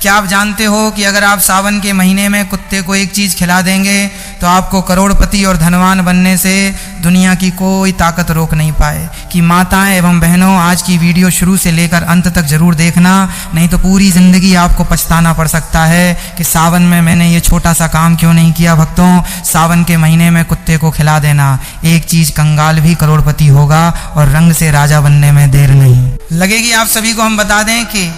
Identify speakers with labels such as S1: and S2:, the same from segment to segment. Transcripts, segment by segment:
S1: क्या आप जानते हो कि अगर आप सावन के महीने में कुत्ते को एक चीज़ खिला देंगे तो आपको करोड़पति और धनवान बनने से दुनिया की कोई ताकत रोक नहीं पाए। कि माताएं एवं बहनों, आज की वीडियो शुरू से लेकर अंत तक जरूर देखना, नहीं तो पूरी ज़िंदगी आपको पछताना पड़ सकता है कि सावन में मैंने ये छोटा सा काम क्यों नहीं किया। भक्तों, सावन के महीने में कुत्ते को खिला देना, एक चीज़, कंगाल भी करोड़पति होगा और रंग से राजा बनने में देर नहीं लगेगी। आप सभी को हम बता दें कि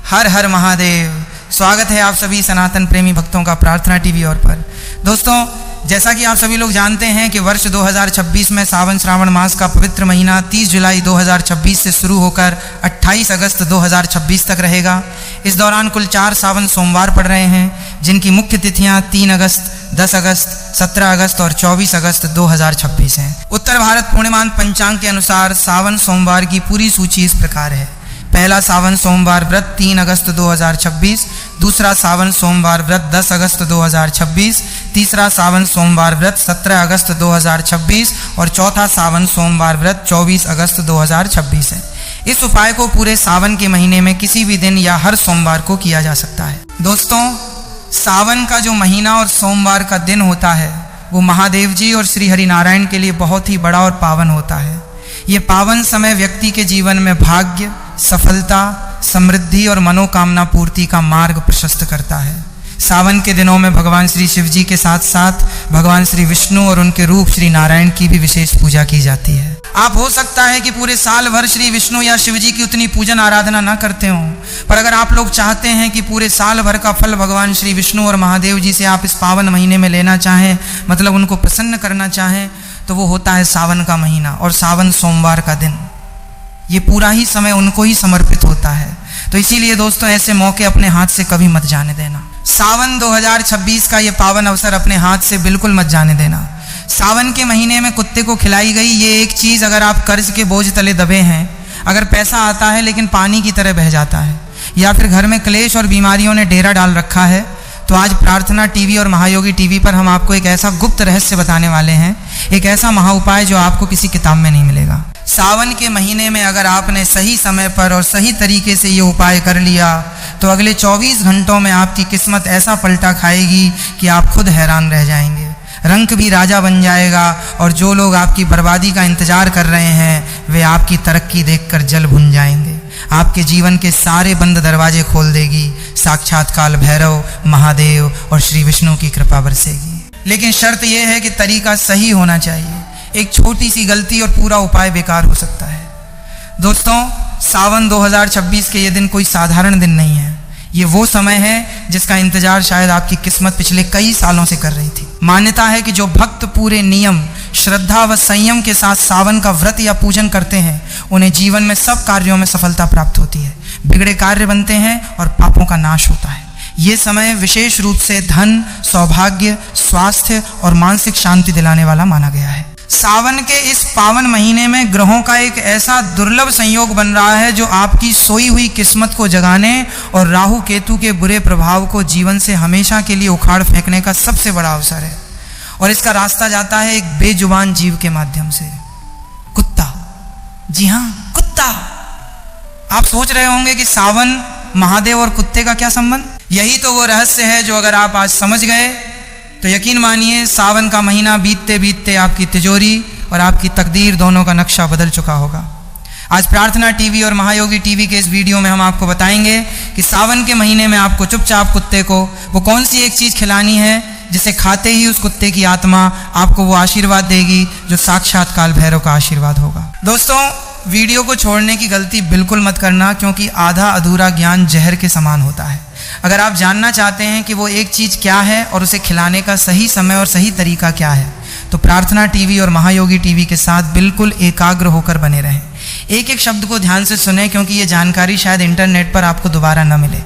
S1: हर हर महादेव। स्वागत है आप सभी सनातन प्रेमी भक्तों का प्रार्थना टीवी और पर। दोस्तों, जैसा कि आप सभी लोग जानते हैं कि वर्ष 2026 में सावन श्रावण मास का पवित्र महीना 30 जुलाई 2026 से शुरू होकर 28 अगस्त 2026 तक रहेगा। इस दौरान कुल 4 सावन सोमवार पड़ रहे हैं, जिनकी मुख्य तिथियां 3 अगस्त, 10 अगस्त, 17 अगस्त और 24 अगस्त 2026 हैं। उत्तर भारत पूर्णिमान पंचांग के अनुसार सावन सोमवार की पूरी सूची इस प्रकार है। पहला सावन सोमवार व्रत 3 अगस्त 2026, दूसरा सावन सोमवार व्रत 10 अगस्त 2026, तीसरा सावन सोमवार व्रत 17 अगस्त 2026 और चौथा सावन सोमवार व्रत 24 अगस्त 2026 है। इस उपाय को पूरे सावन के महीने में किसी भी दिन या हर सोमवार को किया जा सकता है। दोस्तों, सावन का जो महीना और सोमवार का दिन होता है वो महादेव जी और श्री हरि नारायण के लिए बहुत ही बड़ा और पावन होता है। ये पावन समय व्यक्ति के जीवन में भाग्य, सफलता, समृद्धि और मनोकामना पूर्ति का मार्ग प्रशस्त करता है। सावन के दिनों में भगवान श्री शिव जी के साथ साथ भगवान श्री विष्णु और उनके रूप श्री नारायण की भी विशेष पूजा की जाती है। आप हो सकता है कि पूरे साल भर श्री विष्णु या शिव जी की उतनी पूजन आराधना ना करते हो, पर अगर आप लोग चाहते हैं कि पूरे साल भर का फल भगवान श्री विष्णु और महादेव जी से आप इस पावन महीने में लेना चाहें, मतलब उनको प्रसन्न करना चाहें, तो वो होता है सावन का महीना और सावन सोमवार का दिन। ये पूरा ही समय उनको ही समर्पित होता है। तो इसीलिए दोस्तों, ऐसे मौके अपने हाथ से कभी मत जाने देना। सावन 2026 का ये पावन अवसर अपने हाथ से बिल्कुल मत जाने देना। सावन के महीने में कुत्ते को खिलाई गई ये एक चीज़, अगर आप कर्ज के बोझ तले दबे हैं, अगर पैसा आता है लेकिन पानी की तरह बह जाता है, या फिर घर में क्लेश और बीमारियों ने डेरा डाल रखा है, तो आज प्रार्थना टीवी और महायोगी टीवी पर हम आपको एक ऐसा गुप्त रहस्य बताने वाले हैं, एक ऐसा महा उपाय जो आपको किसी किताब में नहीं मिलेगा। सावन के महीने में अगर आपने सही समय पर और सही तरीके से ये उपाय कर लिया तो अगले 24 घंटों में आपकी किस्मत ऐसा पलटा खाएगी कि आप खुद हैरान रह जाएंगे। रंक भी राजा बन जाएगा और जो लोग आपकी बर्बादी का इंतजार कर रहे हैं वे आपकी तरक्की देखकर जल भुन जाएंगे। आपके जीवन के सारे बंद दरवाजे खोल देगी साक्षात काल भैरव, महादेव और श्री विष्णु की कृपा बरसेगी। लेकिन शर्त यह है कि तरीका सही होना चाहिए। एक छोटी सी गलती और पूरा उपाय बेकार हो सकता है। दोस्तों, सावन 2026 के ये दिन कोई साधारण दिन नहीं है। ये वो समय है जिसका इंतजार शायद आपकी किस्मत पिछले कई सालों से कर रही थी। मान्यता है कि जो भक्त पूरे नियम, श्रद्धा व संयम के साथ सावन का व्रत या पूजन करते हैं उन्हें जीवन में सब कार्यों में सफलता प्राप्त होती है, बिगड़े कार्य बनते हैं और पापों का नाश होता है। ये समय विशेष रूप से धन, सौभाग्य, स्वास्थ्य और मानसिक शांति दिलाने वाला माना गया है। सावन के इस पावन महीने में ग्रहों का एक ऐसा दुर्लभ संयोग बन रहा है जो आपकी सोई हुई किस्मत को जगाने और राहु केतु के बुरे प्रभाव को जीवन से हमेशा के लिए उखाड़ फेंकने का सबसे बड़ा अवसर है। और इसका रास्ता जाता है एक बेजुबान जीव के माध्यम से, कुत्ता। जी हाँ, कुत्ता। आप सोच रहे होंगे कि सावन, महादेव और कुत्ते का क्या संबंध? यही तो वो रहस्य है जो अगर आप आज समझ गए तो यकीन मानिए सावन का महीना बीतते बीतते आपकी तिजोरी और आपकी तकदीर दोनों का नक्शा बदल चुका होगा। आज प्रार्थना टीवी और महायोगी टीवी के इस वीडियो में हम आपको बताएंगे कि सावन के महीने में आपको चुपचाप कुत्ते को वो कौन सी एक चीज़ खिलानी है जिसे खाते ही उस कुत्ते की आत्मा आपको वो आशीर्वाद देगी जो साक्षात काल भैरव का आशीर्वाद होगा। दोस्तों, वीडियो को छोड़ने की गलती बिल्कुल मत करना, क्योंकि आधा अधूरा ज्ञान जहर के समान होता है। अगर आप जानना चाहते हैं कि वो एक चीज़ क्या है और उसे खिलाने का सही समय और सही तरीका क्या है, तो प्रार्थना टीवी और महायोगी टीवी के साथ बिल्कुल एकाग्र होकर बने रहें। एक एक शब्द को ध्यान से सुने, क्योंकि ये जानकारी शायद इंटरनेट पर आपको दोबारा न मिले।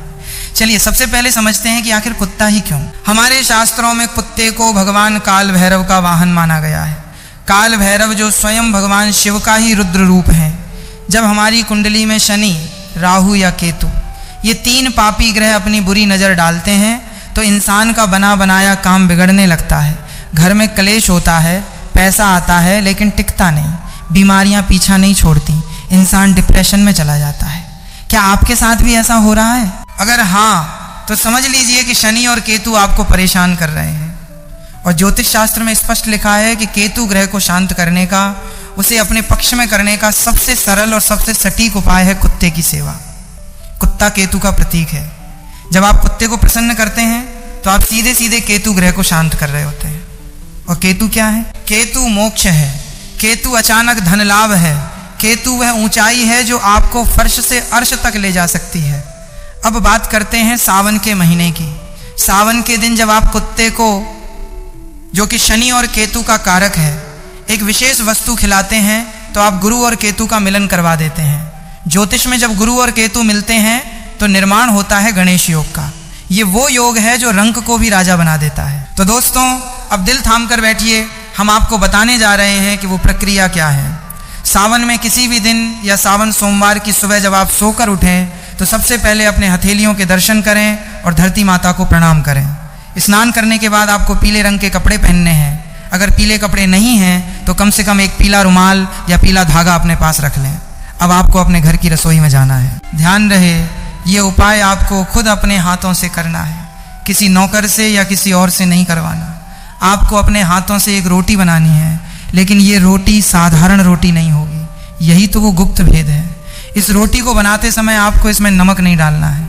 S1: चलिए सबसे पहले समझते हैं कि आखिर कुत्ता ही क्यों। हमारे शास्त्रों में कुत्ते को भगवान काल भैरव का वाहन माना गया है। काल भैरव जो स्वयं भगवान शिव का ही रुद्र रूप हैं। जब हमारी कुंडली में शनि, राहु या केतु, ये 3 पापी ग्रह अपनी बुरी नज़र डालते हैं तो इंसान का बना बनाया काम बिगड़ने लगता है। घर में क्लेश होता है, पैसा आता है लेकिन टिकता नहीं, बीमारियां पीछा नहीं छोड़ती, इंसान डिप्रेशन में चला जाता है। क्या आपके साथ भी ऐसा हो रहा है? अगर हाँ तो समझ लीजिए कि शनि और केतु आपको परेशान कर रहे हैं। और ज्योतिष शास्त्र में स्पष्ट लिखा है कि केतु ग्रह को शांत करने का, उसे अपने पक्ष में करने का सबसे सरल और सबसे सटीक उपाय है कुत्ते की सेवा। कुत्ता केतु का प्रतीक है। जब आप कुत्ते को प्रसन्न करते हैं तो आप सीधे सीधे केतु ग्रह को शांत कर रहे होते हैं। और केतु क्या है? केतु मोक्ष है, केतु अचानक धन लाभ है, केतु वह ऊंचाई है जो आपको फर्श से अर्श तक ले जा सकती है। अब बात करते हैं सावन के महीने की। सावन के दिन जब आप कुत्ते को, जो कि शनि और केतु का कारक है, एक विशेष वस्तु खिलाते हैं तो आप गुरु और केतु का मिलन करवा देते हैं। ज्योतिष में जब गुरु और केतु मिलते हैं तो निर्माण होता है गणेश योग का। ये वो योग है जो रंक को भी राजा बना देता है। तो दोस्तों, अब दिल थाम कर बैठिए, हम आपको बताने जा रहे हैं कि वो प्रक्रिया क्या है। सावन में किसी भी दिन या सावन सोमवार की सुबह जब आप सोकर उठें तो सबसे पहले अपने हथेलियों के दर्शन करें और धरती माता को प्रणाम करें। स्नान करने के बाद आपको पीले रंग के कपड़े पहनने हैं। अगर पीले कपड़े नहीं हैं तो कम से कम एक पीला रुमाल या पीला धागा अपने पास रख लें। अब आपको अपने घर की रसोई में जाना है। ध्यान रहे, ये उपाय आपको खुद अपने हाथों से करना है, किसी नौकर से या किसी और से नहीं करवाना। आपको अपने हाथों से एक रोटी बनानी है, लेकिन ये रोटी साधारण रोटी नहीं होगी। यही तो वो गुप्त भेद है। इस रोटी को बनाते समय आपको इसमें नमक नहीं डालना है।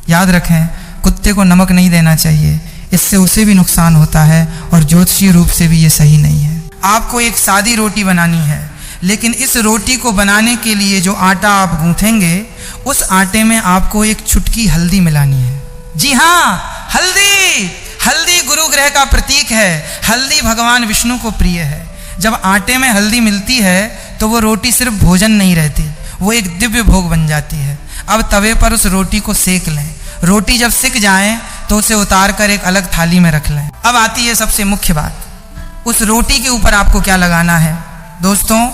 S1: याद रखें, कुत्ते को नमक नहीं देना चाहिए, इससे उसे भी नुकसान होता है और ज्योतिषीय रूप से भी ये सही नहीं है। आपको एक सादी रोटी बनानी है, लेकिन इस रोटी को बनाने के लिए जो आटा आप गूंथेंगे, उस आटे में आपको एक चुटकी हल्दी मिलानी है। जी हाँ, हल्दी। हल्दी गुरु ग्रह का प्रतीक है। हल्दी भगवान विष्णु को प्रिय है। जब आटे में हल्दी मिलती है तो वो रोटी सिर्फ भोजन नहीं रहती, वो एक दिव्य भोग बन जाती है। अब तवे पर उस रोटी को सेक लें। रोटी जब सिक जाए तो उसे उतार कर एक अलग थाली में रख लें। अब आती है सबसे मुख्य बात, उस रोटी के ऊपर आपको क्या लगाना है। दोस्तों,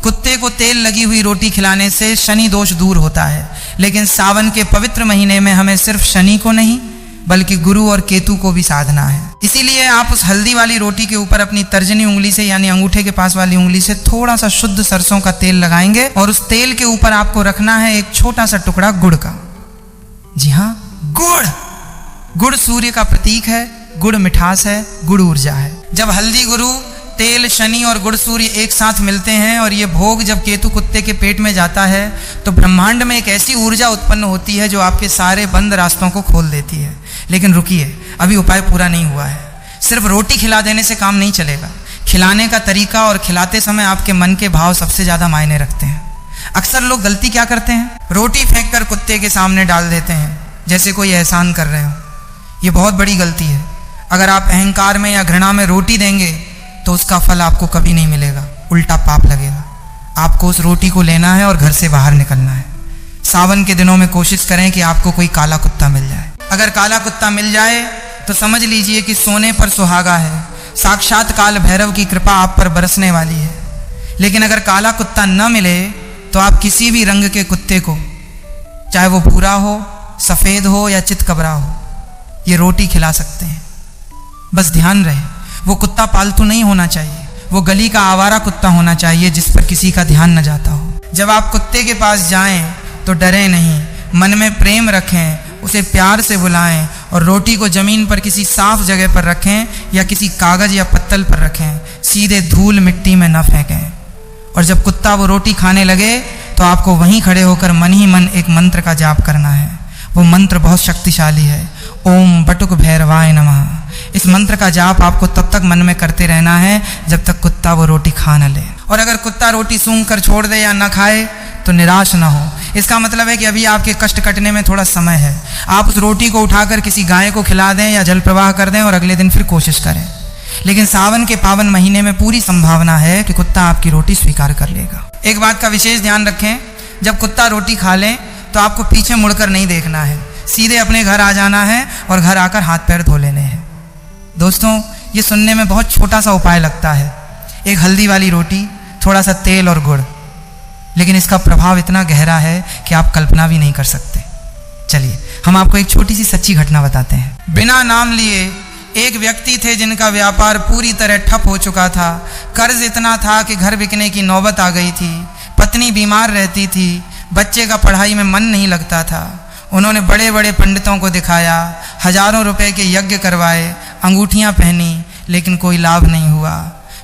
S1: कुत्ते को तेल लगी हुई रोटी खिलाने से शनि दोष दूर होता है, लेकिन सावन के पवित्र महीने में हमें सिर्फ शनि को नहीं बल्कि गुरु और केतु को भी साधना है। इसीलिए आप उस हल्दी वाली रोटी के ऊपर अपनी तर्जनी उंगली से, यानी अंगूठे के पास वाली उंगली से थोड़ा सा शुद्ध सरसों का तेल लगाएंगे और उस तेल के ऊपर आपको रखना है एक छोटा सा टुकड़ा गुड़ का। जी हाँ, गुड़। गुड़ सूर्य का प्रतीक है, गुड़ मिठास है, गुड़ ऊर्जा है। जब हल्दी गुरु, तेल शनि और गुड़ सूर्य एक साथ मिलते हैं और ये भोग जब केतु कुत्ते के पेट में जाता है तो ब्रह्मांड में एक ऐसी ऊर्जा उत्पन्न होती है जो आपके सारे बंद रास्तों को खोल देती है। लेकिन रुकिए, अभी उपाय पूरा नहीं हुआ है। सिर्फ रोटी खिला देने से काम नहीं चलेगा। खिलाने का तरीका और खिलाते समय आपके मन के भाव सबसे ज़्यादा मायने रखते हैं। अक्सर लोग गलती क्या करते हैं, रोटी फेंक कर कुत्ते के सामने डाल देते हैं जैसे कोई एहसान कर रहे हो। ये बहुत बड़ी गलती है। अगर आप अहंकार में या घृणा में रोटी देंगे तो उसका फल आपको कभी नहीं मिलेगा, उल्टा पाप लगेगा। आपको उस रोटी को लेना है और घर से बाहर निकलना है। सावन के दिनों में कोशिश करें कि आपको कोई काला कुत्ता मिल जाए। अगर काला कुत्ता मिल जाए तो समझ लीजिए कि सोने पर सुहागा है, साक्षात काल भैरव की कृपा आप पर बरसने वाली है। लेकिन अगर काला कुत्ता न मिले तो आप किसी भी रंग के कुत्ते को, चाहे वो भूरा हो, सफ़ेद हो या चितकबरा हो, ये रोटी खिला सकते हैं। बस ध्यान रहे, वो कुत्ता पालतू नहीं होना चाहिए, वो गली का आवारा कुत्ता होना चाहिए जिस पर किसी का ध्यान न जाता हो। जब आप कुत्ते के पास जाएं तो डरें नहीं, मन में प्रेम रखें, उसे प्यार से बुलाएं और रोटी को जमीन पर किसी साफ जगह पर रखें या किसी कागज या पत्तल पर रखें। सीधे धूल मिट्टी में न फेंकें। और जब कुत्ता वो रोटी खाने लगे तो आपको वहीं खड़े होकर मन ही मन एक मंत्र का जाप करना है। वो मंत्र बहुत शक्तिशाली है, ओम बटुक भैरवाय नमः। इस मंत्र का जाप आपको तब तक मन में करते रहना है जब तक कुत्ता वो रोटी खा न ले। और अगर कुत्ता रोटी सूंघ कर छोड़ दे या न खाए तो निराश ना हो। इसका मतलब है कि अभी आपके कष्ट कटने में थोड़ा समय है। आप उस रोटी को उठाकर किसी गाय को खिला दें या जल प्रवाह कर दें और अगले दिन फिर कोशिश करें। लेकिन सावन के पावन महीने में पूरी संभावना है कि कुत्ता आपकी रोटी स्वीकार कर लेगा। एक बात का विशेष ध्यान रखें, जब कुत्ता रोटी खा ले तो आपको पीछे मुड़कर नहीं देखना है, सीधे अपने घर आ जाना है और घर आकर हाथ पैर धो लेने हैं। दोस्तों, ये सुनने में बहुत छोटा सा उपाय लगता है, एक हल्दी वाली रोटी, थोड़ा सा तेल और गुड़, लेकिन इसका प्रभाव इतना गहरा है कि आप कल्पना भी नहीं कर सकते। चलिए हम आपको एक छोटी सी सच्ची घटना बताते हैं। बिना नाम लिए एक व्यक्ति थे जिनका व्यापार पूरी तरह ठप हो चुका था। कर्ज इतना था कि घर बिकने की नौबत आ गई थी। पत्नी बीमार रहती थी, बच्चे का पढ़ाई में मन नहीं लगता था। उन्होंने बड़े बड़े पंडितों को दिखाया, हजारों रुपए के यज्ञ करवाए, अंगूठियां पहनी, लेकिन कोई लाभ नहीं हुआ।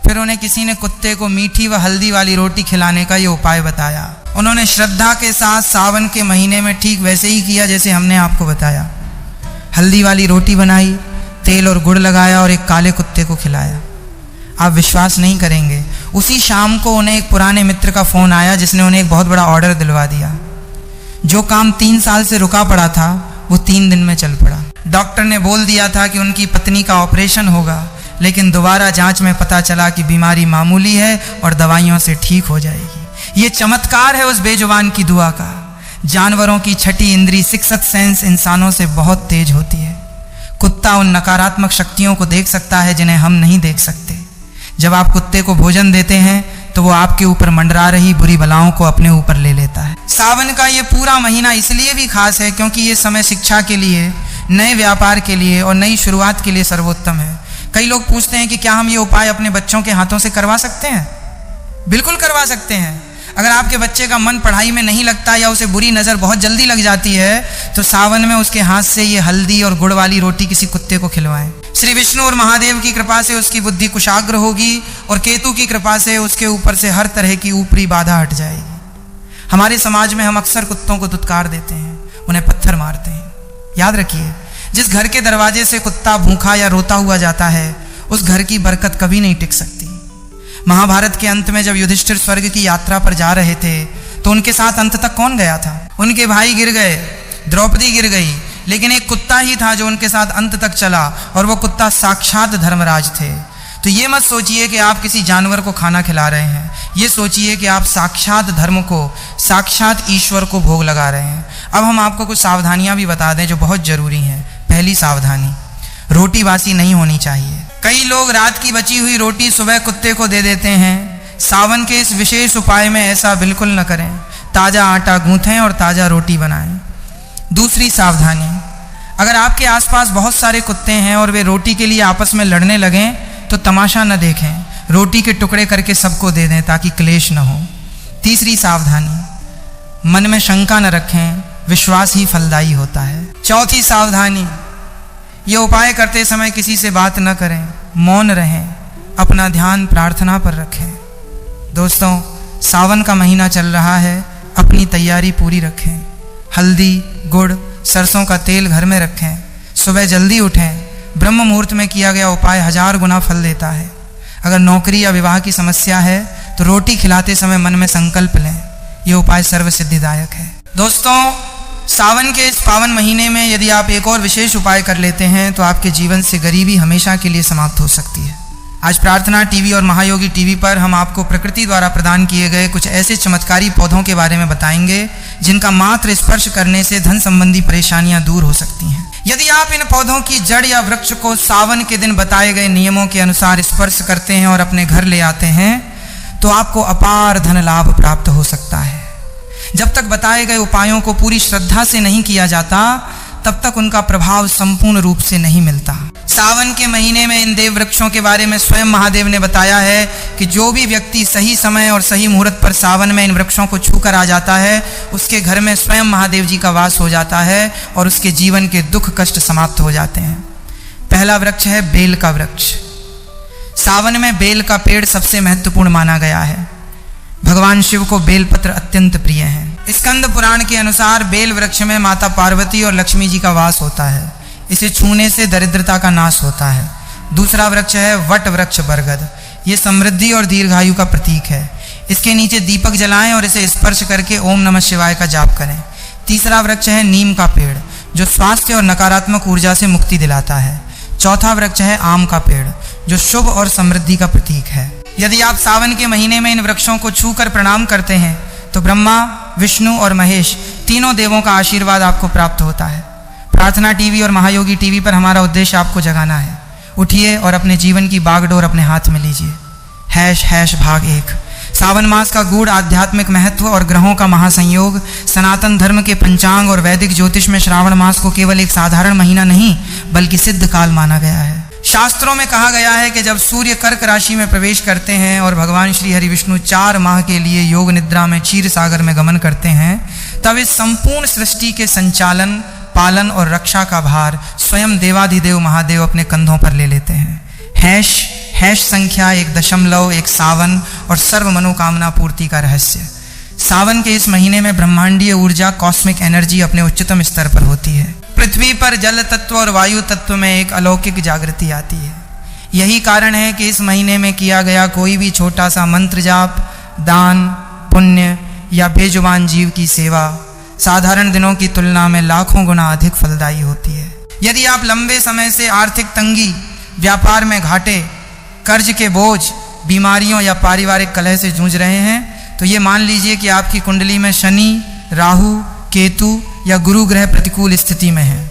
S1: फिर उन्हें किसी ने कुत्ते को मीठी व हल्दी वाली रोटी खिलाने का ये उपाय बताया। उन्होंने श्रद्धा के साथ सावन के महीने में ठीक वैसे ही किया जैसे हमने आपको बताया। हल्दी वाली रोटी बनाई, तेल और गुड़ लगाया और एक काले कुत्ते को खिलाया। आप विश्वास नहीं करेंगे, उसी शाम को उन्हें एक पुराने मित्र का फ़ोन आया जिसने उन्हें एक बहुत बड़ा ऑर्डर दिलवा दिया। जो काम 3 साल से रुका पड़ा था वो 3 दिन में चल पड़ा। डॉक्टर ने बोल दिया था कि उनकी पत्नी का ऑपरेशन होगा, लेकिन दोबारा जांच में पता चला कि बीमारी मामूली है और दवाइयों से ठीक हो जाएगी। ये चमत्कार है उस बेजुबान की दुआ का। जानवरों की छठी इंद्री सिक्स्थ सेंस इंसानों से बहुत तेज होती है। कुत्ता उन नकारात्मक शक्तियों को देख सकता है जिन्हें हम नहीं देख सकते। जब आप कुत्ते को भोजन देते हैं तो वो आपके ऊपर मंडरा रही बुरी बलाओं को अपने ऊपर ले लेता है। सावन का ये पूरा महीना इसलिए भी खास है क्योंकि ये समय शिक्षा के लिए, नए व्यापार के लिए और नई शुरुआत के लिए सर्वोत्तम है। कई लोग पूछते हैं कि क्या हम ये उपाय अपने बच्चों के हाथों से करवा सकते हैं? बिल्कुल करवा सकते हैं। अगर आपके बच्चे का मन पढ़ाई में नहीं लगता या उसे बुरी नज़र बहुत जल्दी लग जाती है तो सावन में उसके हाथ से ये हल्दी और गुड़ वाली रोटी किसी कुत्ते को खिलवाएं। श्री विष्णु और महादेव की कृपा से उसकी बुद्धि कुशाग्र होगी और केतु की कृपा से उसके ऊपर से हर तरह की ऊपरी बाधा हट जाएगी। हमारे समाज में हम अक्सर कुत्तों को दुत्कार देते हैं, उन्हें पत्थर मारते हैं। याद रखिए, जिस घर के दरवाजे से कुत्ता भूखा या रोता हुआ जाता है उस घर की बरकत कभी नहीं टिक सकती। महाभारत के अंत में जब युधिष्ठिर स्वर्ग की यात्रा पर जा रहे थे तो उनके साथ अंत तक कौन गया था? उनके भाई गिर गए, द्रौपदी गिर गई, लेकिन एक कुत्ता ही था जो उनके साथ अंत तक चला और वो कुत्ता साक्षात धर्मराज थे। तो ये मत सोचिए कि आप किसी जानवर को खाना खिला रहे हैं, ये सोचिए कि आप साक्षात धर्म को, साक्षात ईश्वर को भोग लगा रहे हैं। अब हम आपको कुछ सावधानियां भी बता दें जो बहुत जरूरी हैं। पहली सावधानी, रोटी बासी नहीं होनी चाहिए। कई लोग रात की बची हुई रोटी सुबह कुत्ते को दे देते हैं। सावन के इस विशेष उपाय में ऐसा बिल्कुल न करें। ताज़ा आटा गूंथें और ताज़ा रोटी बनाएं। दूसरी सावधानी, अगर आपके आसपास बहुत सारे कुत्ते हैं और वे रोटी के लिए आपस में लड़ने लगें तो तमाशा न देखें, रोटी के टुकड़े करके सबको दे दें ताकि क्लेश न हो। तीसरी सावधानी, मन में शंका न रखें, विश्वास ही फलदायी होता है। चौथी सावधानी, ये उपाय करते समय किसी से बात न करें, मौन रहें, अपना ध्यान प्रार्थना पर रखें। दोस्तों, सावन का महीना चल रहा है, अपनी तैयारी पूरी रखें। हल्दी, गुड़, सरसों का तेल घर में रखें। सुबह जल्दी उठें। ब्रह्म मुहूर्त में किया गया उपाय 1000 गुना फल देता है। अगर नौकरी या विवाह की समस्या है तो रोटी खिलाते समय मन में संकल्प लें, ये उपाय सर्व सिद्धिदायक है। दोस्तों, सावन के इस पावन महीने में यदि आप एक और विशेष उपाय कर लेते हैं तो आपके जीवन से गरीबी हमेशा के लिए समाप्त हो सकती है। आज प्रार्थना टीवी और महायोगी टीवी पर हम आपको प्रकृति द्वारा प्रदान किए गए कुछ ऐसे चमत्कारी पौधों के बारे में बताएंगे जिनका मात्र स्पर्श करने से धन संबंधी परेशानियां दूर हो सकती हैं। यदि आप इन पौधों की जड़ या वृक्ष को सावन के दिन बताए गए नियमों के अनुसार स्पर्श करते हैं और अपने घर ले आते हैं तो आपको अपार धन लाभ प्राप्त हो सकता है। जब तक बताए गए उपायों को पूरी श्रद्धा से नहीं किया जाता तब तक उनका प्रभाव संपूर्ण रूप से नहीं मिलता। सावन के महीने में इन देव वृक्षों के बारे में स्वयं महादेव ने बताया है कि जो भी व्यक्ति सही समय और सही मुहूर्त पर सावन में इन वृक्षों को छूकर आ जाता है उसके घर में स्वयं महादेव जी का वास हो जाता है और उसके जीवन के दुख कष्ट समाप्त हो जाते हैं। पहला वृक्ष है बेल का वृक्ष। सावन में बेल का पेड़ सबसे महत्वपूर्ण माना गया है। भगवान शिव को बेलपत्र अत्यंत प्रिय हैं। स्कंद पुराण के अनुसार बेल वृक्ष में माता पार्वती और लक्ष्मी जी का वास होता है। इसे छूने से दरिद्रता का नाश होता है। दूसरा वृक्ष है वट वृक्ष बरगद। ये समृद्धि और दीर्घायु का प्रतीक है। इसके नीचे दीपक जलाएं और इसे स्पर्श करके ओम नमः शिवाय का जाप करें। तीसरा वृक्ष है नीम का पेड़ जो स्वास्थ्य और नकारात्मक ऊर्जा से मुक्ति दिलाता है। चौथा वृक्ष है आम का पेड़ जो शुभ और समृद्धि का प्रतीक है। यदि आप सावन के महीने में इन वृक्षों को छूकर प्रणाम करते हैं तो ब्रह्मा, विष्णु और महेश तीनों देवों का आशीर्वाद आपको प्राप्त होता है। प्रार्थना टीवी और महायोगी टीवी पर हमारा उद्देश्य आपको जगाना है। उठिए और अपने जीवन की बागडोर अपने हाथ में लीजिए। # भाग 1। सावन मास का गूढ़ आध्यात्मिक महत्व और ग्रहों का महासंयोग। सनातन धर्म के पंचांग और वैदिक ज्योतिष में श्रावण मास को केवल एक साधारण महीना नहीं बल्कि सिद्ध काल माना गया है। शास्त्रों में कहा गया है कि जब सूर्य कर्क राशि में प्रवेश करते हैं और भगवान श्री हरि विष्णु 4 माह के लिए योग निद्रा में क्षीर सागर में गमन करते हैं तब इस संपूर्ण सृष्टि के संचालन, पालन और रक्षा का भार स्वयं देवाधिदेव महादेव अपने कंधों पर ले लेते हैं। हैश संख्या 1.1 सावन और सर्व मनोकामना पूर्ति का रहस्य। सावन के इस महीने में ब्रह्मांडीय ऊर्जा, कॉस्मिक एनर्जी अपने उच्चतम स्तर पर होती है। पृथ्वी पर जल तत्व और वायु तत्व में एक अलौकिक जागृति आती है। यही कारण है कि इस महीने में किया गया कोई भी छोटा सा मंत्र जाप, दान, पुण्य या बेजुबान जीव की सेवा साधारण दिनों की तुलना में लाखों गुना अधिक फलदायी होती है। यदि आप लंबे समय से आर्थिक तंगी, व्यापार में घाटे, कर्ज के बोझ, बीमारियों या पारिवारिक कलह से जूझ रहे हैं तो ये मान लीजिए कि आपकी कुंडली में शनि, राहु, केतु या गुरु ग्रह प्रतिकूल स्थिति में है।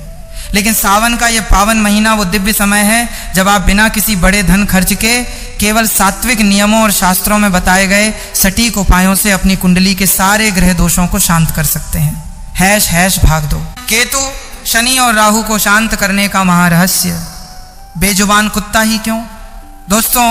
S1: लेकिन सावन का यह पावन महीना वो दिव्य समय है जब आप बिना किसी बड़े धन खर्च के केवल सात्विक नियमों और शास्त्रों में बताए गए सटीक उपायों से अपनी कुंडली के सारे ग्रह दोषों को शांत कर सकते हैं। हैश भाग 2। केतु, शनि और राहु को शांत करने का महारहस्य। बेजुबान कुत्ता ही क्यों? दोस्तों,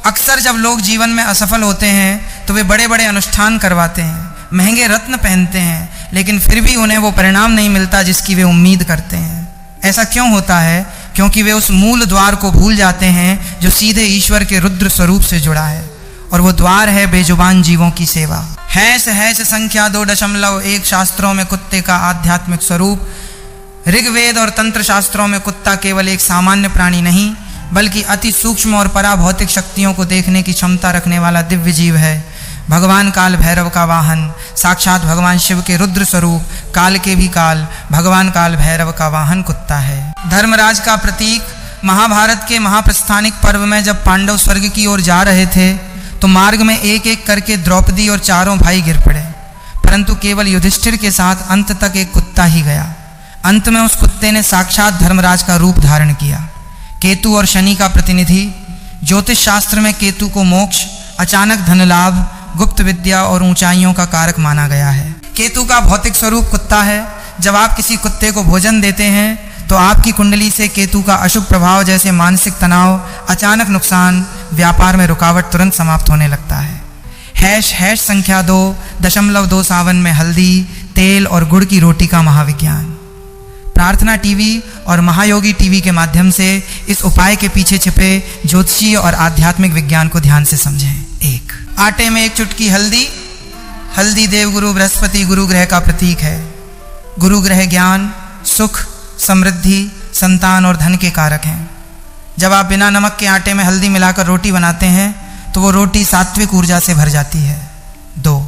S1: अक्सर जब लोग जीवन में असफल होते हैं तो वे बड़े बड़े अनुष्ठान करवाते हैं, महंगे रत्न पहनते हैं, लेकिन फिर भी उन्हें वो परिणाम नहीं मिलता जिसकी वे उम्मीद करते हैं। ऐसा क्यों होता है? क्योंकि वे उस मूल द्वार को भूल जाते हैं जो सीधे ईश्वर के रुद्र स्वरूप से जुड़ा है, और वो द्वार है बेजुबान जीवों की सेवा। हैश संख्या 2.1 शास्त्रों में कुत्ते का आध्यात्मिक स्वरूप। ऋग्वेद और तंत्र शास्त्रों में कुत्ता केवल एक सामान्य प्राणी नहीं बल्कि अति सूक्ष्म और पराभौतिक शक्तियों को देखने की क्षमता रखने वाला दिव्य जीव है। भगवान काल भैरव का वाहन, साक्षात भगवान शिव के रुद्र स्वरूप, काल के भी काल, भगवान काल भैरव का वाहन कुत्ता है। धर्मराज का प्रतीक। महाभारत के महाप्रस्थानिक पर्व में जब पांडव स्वर्ग की ओर जा रहे थे तो मार्ग में एक एक करके द्रौपदी और चारों भाई गिर पड़े, परंतु केवल युधिष्ठिर के साथ अंत तक एक कुत्ता ही गया। अंत में उस कुत्ते ने साक्षात धर्मराज का रूप धारण किया। केतु और शनि का प्रतिनिधि। ज्योतिष शास्त्र में केतु को मोक्ष, अचानक धन लाभ, गुप्त विद्या और ऊंचाइयों का कारक माना गया है। केतु का भौतिक स्वरूप कुत्ता है। जब आप किसी कुत्ते को भोजन देते हैं तो आपकी कुंडली से केतु का अशुभ प्रभाव जैसे मानसिक तनाव, अचानक नुकसान, व्यापार में रुकावट तुरंत समाप्त होने लगता है। हैश संख्या 2.2 सावन में हल्दी, तेल और गुड़ की रोटी का महाविज्ञान। प्रार्थना टीवी और महायोगी टीवी के माध्यम से इस उपाय के पीछे छिपे ज्योतिषीय और आध्यात्मिक विज्ञान को ध्यान से समझें। 1. आटे में 1 चुटकी हल्दी। हल्दी देवगुरु बृहस्पति गुरु ग्रह का प्रतीक है। गुरु ग्रह ज्ञान, सुख, समृद्धि, संतान और धन के कारक हैं। जब आप बिना नमक के आटे में हल्दी मिलाकर रोटी बनाते हैं तो वो रोटी सात्विक ऊर्जा से भर जाती है। 2.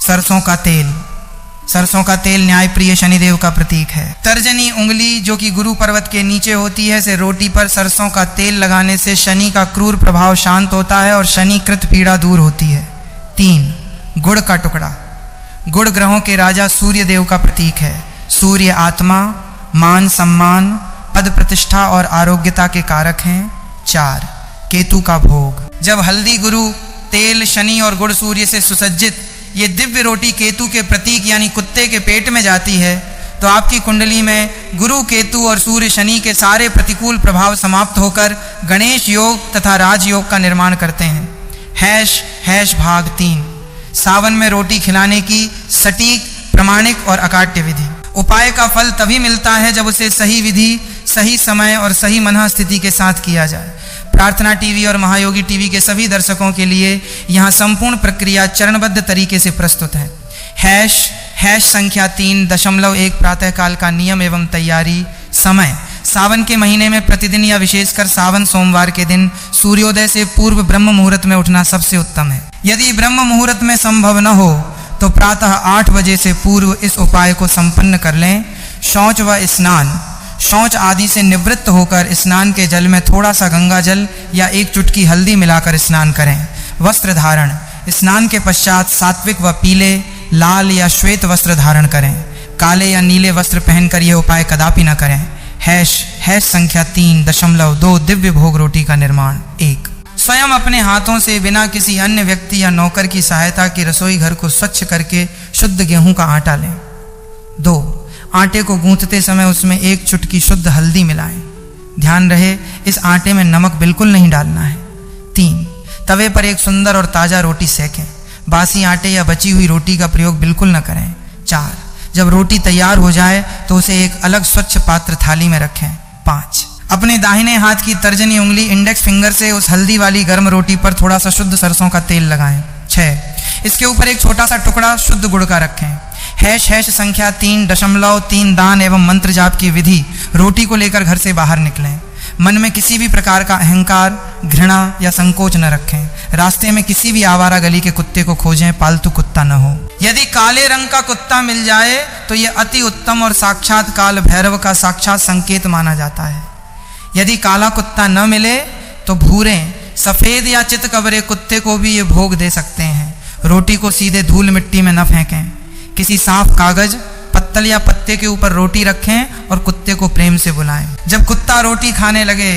S1: सरसों का तेल। सरसों का तेल न्यायप्रिय शनिदेव का प्रतीक है। तर्जनी उंगली जो कि गुरु पर्वत के नीचे होती है से रोटी पर सरसों का तेल लगाने से शनि का क्रूर प्रभाव शांत होता है और शनिकृत पीड़ा दूर होती है। 3. गुड़ का टुकड़ा। गुड़ ग्रहों के राजा सूर्य देव का प्रतीक है। सूर्य आत्मा, मान सम्मान, पद प्रतिष्ठा और आरोग्यता के कारक हैं। 4. केतु का भोग। जब हल्दी गुरु, तेल शनि और गुड़ सूर्य से सुसज्जित ये दिव्य रोटी केतु के प्रतीक यानी कुत्ते के पेट में जाती है तो आपकी कुंडली में गुरु, केतु और सूर्य शनि के सारे प्रतिकूल प्रभाव समाप्त होकर गणेश योग तथा राजयोग का निर्माण करते हैं। हैश भाग 3। सावन में रोटी खिलाने की सटीक, प्रमाणिक और अकाट्य विधि। उपाय का फल तभी मिलता है जब उसे सही विधि, सही समय और सही मनः स्थिति के साथ किया जाए। प्रार्थना टीवी और महायोगी टीवी के सभी दर्शकों के लिए यहाँ संपूर्ण प्रक्रिया चरणबद्ध तरीके से प्रस्तुत है। हैश संख्या 3.1 प्रातःकाल का नियम एवं तैयारी। समय। सावन के महीने में प्रतिदिन या विशेषकर सावन सोमवार के दिन सूर्योदय से पूर्व ब्रह्म मुहूर्त में उठना सबसे उत्तम है। यदि ब्रह्म मुहूर्त में संभव न हो तो प्रातः 8 बजे से पूर्व इस उपाय को संपन्न कर लें। शौच व स्नान। शौच आदि से निवृत्त होकर स्नान के जल में थोड़ा सा गंगा जल या 1 चुटकी हल्दी मिलाकर स्नान करें। वस्त्र धारण। स्नान के पश्चात सात्विक व पीले, लाल या श्वेत वस्त्र धारण करें। काले या नीले वस्त्र पहनकर यह उपाय कदापि न करें। हैश संख्या 3.2 दिव्य भोग रोटी का निर्माण। 1. स्वयं अपने हाथों से बिना किसी अन्य व्यक्ति या नौकर की सहायता के रसोई घर को स्वच्छ करके शुद्ध गेहूं का आटा लें। 2. आटे को गूंथते समय उसमें 1 चुटकी शुद्ध हल्दी मिलाएं। ध्यान रहे इस आटे में नमक बिल्कुल नहीं डालना है। 3. तवे पर एक सुंदर और ताज़ा रोटी सेकें। बासी आटे या बची हुई रोटी का प्रयोग बिल्कुल न करें। 4. जब रोटी तैयार हो जाए तो उसे एक अलग स्वच्छ पात्र थाली में रखें। 5, अपने दाहिने हाथ की तर्जनी उंगली इंडेक्स फिंगर से उस हल्दी वाली गर्म रोटी पर थोड़ा सा शुद्ध सरसों का तेल लगाएं। 6, इसके ऊपर एक छोटा सा टुकड़ा शुद्ध गुड़ का रखें। # संख्या 3.3 दान एवं मंत्र जाप की विधि रोटी को लेकर घर से बाहर निकलें। मन में किसी भी प्रकार का अहंकार, घृणा या संकोच न रखें। रास्ते में किसी भी आवारा गली के कुत्ते को खोजें, पालतू कुत्ता न हो। यदि काले रंग का कुत्ता मिल जाए तो यह अति उत्तम और साक्षात काल भैरव का साक्षात संकेत माना जाता है। यदि काला कुत्ता न मिले तो भूरे, सफेद या चितकबरे कुत्ते को भी ये भोग दे सकते हैं। रोटी को सीधे धूल मिट्टी में न फेंकें। किसी साफ कागज, पत्तल या पत्ते के ऊपर रोटी रखें और कुत्ते को प्रेम से बुलाएं। जब कुत्ता रोटी खाने लगे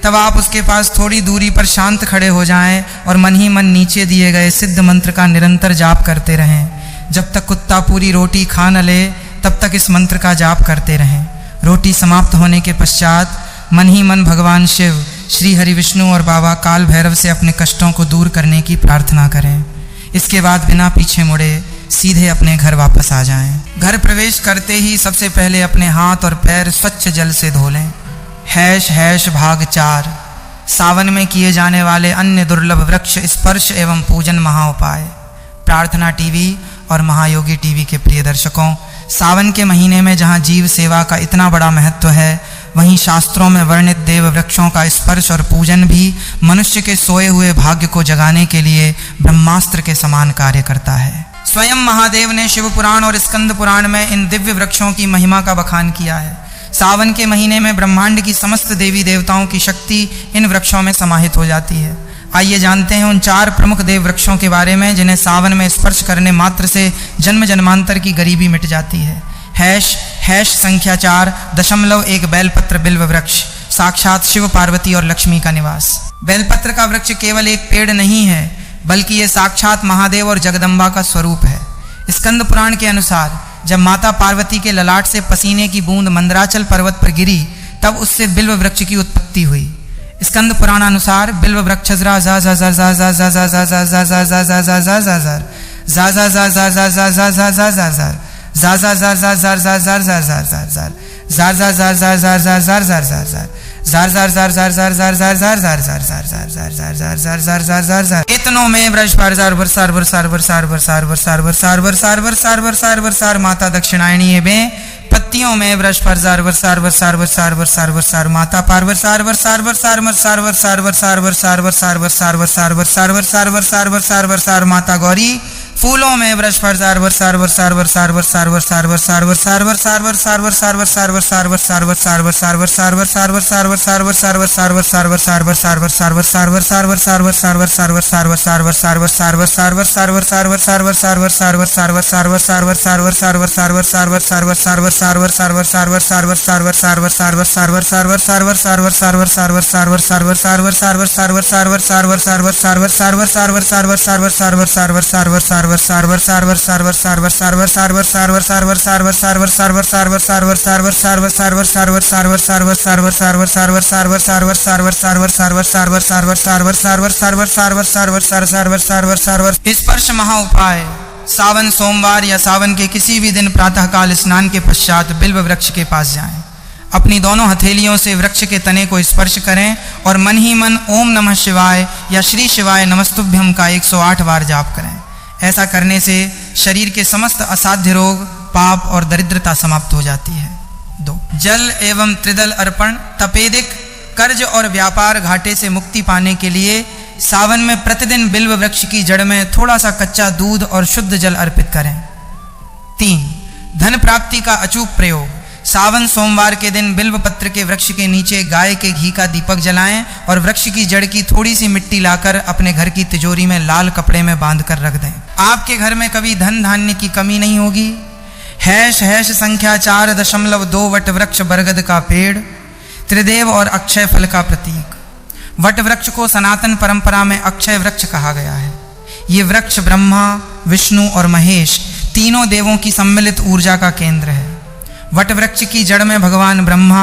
S1: तब आप उसके पास थोड़ी दूरी पर शांत खड़े हो जाएं और मन ही मन नीचे दिए गए सिद्ध मंत्र का निरंतर जाप करते रहें। जब तक कुत्ता पूरी रोटी खा न ले तब तक इस मंत्र का जाप करते रहें। रोटी समाप्त होने के पश्चात मन ही मन भगवान शिव, श्री हरि विष्णु और बाबा काल भैरव से अपने कष्टों को दूर करने की प्रार्थना करें। इसके बाद बिना पीछे मुड़े सीधे अपने घर वापस आ जाएं। घर प्रवेश करते ही सबसे पहले अपने हाथ और पैर स्वच्छ जल से धो लें। # भाग 4, सावन में किए जाने वाले अन्य दुर्लभ वृक्ष स्पर्श एवं पूजन महाउपाय। प्रार्थना टीवी और महायोगी टीवी के प्रिय दर्शकों, सावन के महीने में जहाँ जीव सेवा का इतना बड़ा महत्व है, वहीं शास्त्रों में वर्णित देव वृक्षों का स्पर्श और पूजन भी मनुष्य के सोए हुए भाग्य को जगाने के लिए ब्रह्मास्त्र के समान कार्य करता है। स्वयं महादेव ने शिव पुराण और स्कंद पुराण में इन दिव्य वृक्षों की महिमा का बखान किया है। सावन के महीने में ब्रह्मांड की समस्त देवी देवताओं की शक्ति इन वृक्षों में समाहित हो जाती है। आइए जानते हैं उन 4 प्रमुख देव वृक्षों के बारे में जिन्हें सावन में स्पर्श करने मात्र से जन्म जन्मांतर की गरीबी मिट जाती है। # संख्या 4.1 बेलपत्र बिल्व वृक्ष, साक्षात शिव, पार्वती और लक्ष्मी का निवास। बेलपत्र का वृक्ष केवल एक पेड़ नहीं है, बल्कि ये साक्षात महादेव और जगदम्बा का स्वरूप है। स्कंद पुराण के अनुसार जब माता पार्वती के ललाट से पसीने की बूंद मंदराचल पर्वत पर गिरी तब उससे बिल्व वृक्ष की उत्पत्ति हुई। स्कंद पुराण अनुसार बिल्व वृक्ष इतनों में माता दक्षिणायणी में पत्तियों में वृष माता पार्वती माता गौरी, फूलों में वृष स्पर्श महाउपाय। सावन सोमवार या सावन के किसी भी दिन प्रातःकाल स्नान के पश्चात बिल्व वृक्ष के पास जाएं। अपनी दोनों हथेलियों से वृक्ष के तने को स्पर्श करें और मन ही मन ओम नमः शिवाय या श्री शिवाय नमस्तुभ्यम का 108 बार जाप करें। ऐसा करने से शरीर के समस्त असाध्य रोग, पाप और दरिद्रता समाप्त हो जाती है। 2. जल एवं त्रिदल अर्पण। तपेदिक, कर्ज और व्यापार घाटे से मुक्ति पाने के लिए सावन में प्रतिदिन बिल्व वृक्ष की जड़ में थोड़ा सा कच्चा दूध और शुद्ध जल अर्पित करें। 3. धन प्राप्ति का अचूक प्रयोग। सावन सोमवार के दिन बिल्व पत्र के वृक्ष के नीचे गाय के घी का दीपक जलाएं और वृक्ष की जड़ की थोड़ी सी मिट्टी लाकर अपने घर की तिजोरी में लाल कपड़े में बांध कर रख दें। आपके घर में कभी धन धान्य की कमी नहीं होगी। # संख्या 4.2 वट वृक्ष बरगद का पेड़, त्रिदेव और अक्षय फल का प्रतीक। वट वृक्ष को सनातन परंपरा में अक्षय वृक्ष कहा गया है। ये वृक्ष ब्रह्मा, विष्णु और महेश तीनों देवों की सम्मिलित ऊर्जा का केंद्र है। वट वृक्ष की जड़ में भगवान ब्रह्मा,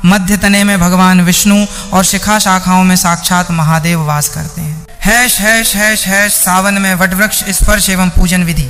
S1: मध्य तने में भगवान विष्णु और शिखा शाखाओं में साक्षात महादेव वास करते हैं। # सावन में वट वृक्ष स्पर्श एवं पूजन विधि।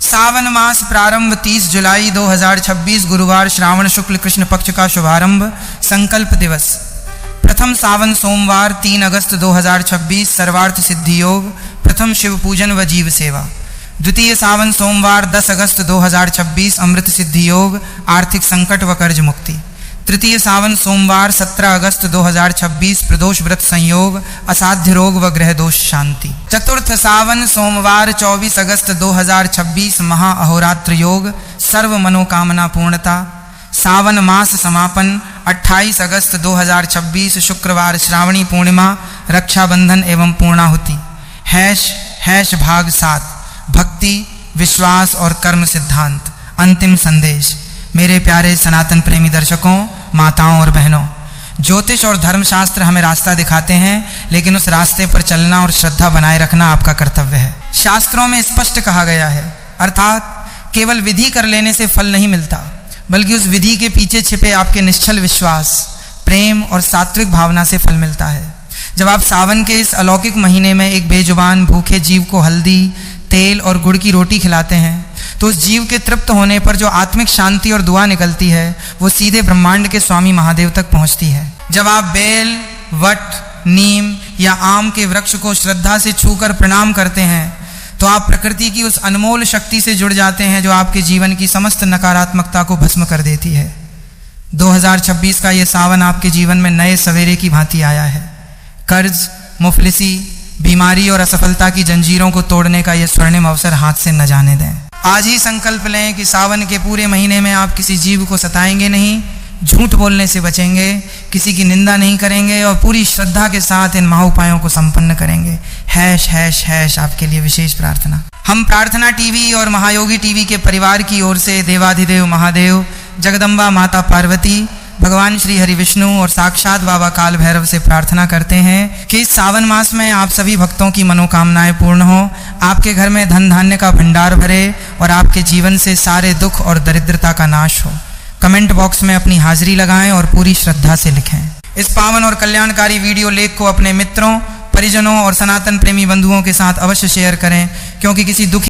S1: सावन मास प्रारंभ 30 जुलाई 2026 गुरुवार श्रावण शुक्ल कृष्ण पक्ष का शुभारंभ। संकल्प दिवस। प्रथम सावन सोमवार 3 अगस्त 2026 सर्वार्थ सिद्धि योग, प्रथम शिव पूजन व जीव सेवा। द्वितीय सावन सोमवार 10 अगस्त 2026 अमृत सिद्धि योग, आर्थिक संकट व कर्ज मुक्ति। तृतीय सावन सोमवार 17 अगस्त 2026 प्रदोष व्रत संयोग, असाध्य रोग व ग्रह दोष शांति। चतुर्थ सावन सोमवार 24 अगस्त 2026 महा अहोरात्र योग, सर्व मनोकामना पूर्णता। सावन मास समापन 28 अगस्त 2026 शुक्रवार श्रावणी पूर्णिमा, रक्षाबंधन एवं पूर्णाहुति। हैश भाग 7 भक्ति, विश्वास और कर्म सिद्धांत। अंतिम संदेश। मेरे प्यारे सनातन प्रेमी दर्शकों, माताओं और बहनों, ज्योतिष और धर्मशास्त्र हमें रास्ता दिखाते हैं, लेकिन उस रास्ते पर चलना और श्रद्धा बनाए रखना आपका कर्तव्य है। शास्त्रों में स्पष्ट कहा गया है, अर्थात केवल विधि कर लेने से फल नहीं मिलता, बल्कि उस विधि के पीछे छिपे आपके निश्चल विश्वास, प्रेम और सात्विक भावना से फल मिलता है। जब आप सावन के इस अलौकिक महीने में एक बेजुबान भूखे जीव को हल्दी, तेल और गुड़ की रोटी खिलाते हैं, तो उस जीव के तृप्त होने पर जो आत्मिक शांति और दुआ निकलती है, वो सीधे ब्रह्मांड के स्वामी महादेव तक पहुंचती है। जब आप बेल, वट, नीम या आम के वृक्ष को श्रद्धा से छूकर प्रणाम करते हैं, तो आप प्रकृति की उस अनमोल शक्ति से जुड़ जाते हैं जो आपके जीवन की समस्त नकारात्मकता को भस्म कर देती है। 2026 का ये सावन आपके जीवन में नए सवेरे की भांति आया है। कर्ज, मुफलिसी, बीमारी और असफलता की जंजीरों को तोड़ने का यह स्वर्णिम अवसर हाथ से न जाने दें। आज ही संकल्प लें कि सावन के पूरे महीने में आप किसी जीव को सताएंगे नहीं, झूठ बोलने से बचेंगे, किसी की निंदा नहीं करेंगे और पूरी श्रद्धा के साथ इन महाउपायों को संपन्न करेंगे। हैश आपके लिए विशेष प्रार्थना। हम प्रार्थना टीवी और महायोगी टीवी के परिवार की ओर से देवाधिदेव महादेव, जगदम्बा माता पार्वती, भगवान श्री हरि विष्णु और साक्षात बाबा काल भैरव से प्रार्थना करते हैं कि इस सावन मास में आप सभी भक्तों की मनोकामनाएं पूर्ण हो, आपके घर में धन धान्य का भंडार भरे और आपके जीवन से सारे दुख और दरिद्रता का नाश हो। कमेंट बॉक्स में अपनी हाजिरी लगाएं और पूरी श्रद्धा से लिखें। इस पावन और कल्याणकारी वीडियो लेख को अपने मित्रों, परिजनों और सनातन प्रेमी बंधुओं के साथ अवश्य शेयर करें, क्योंकि किसी दुखी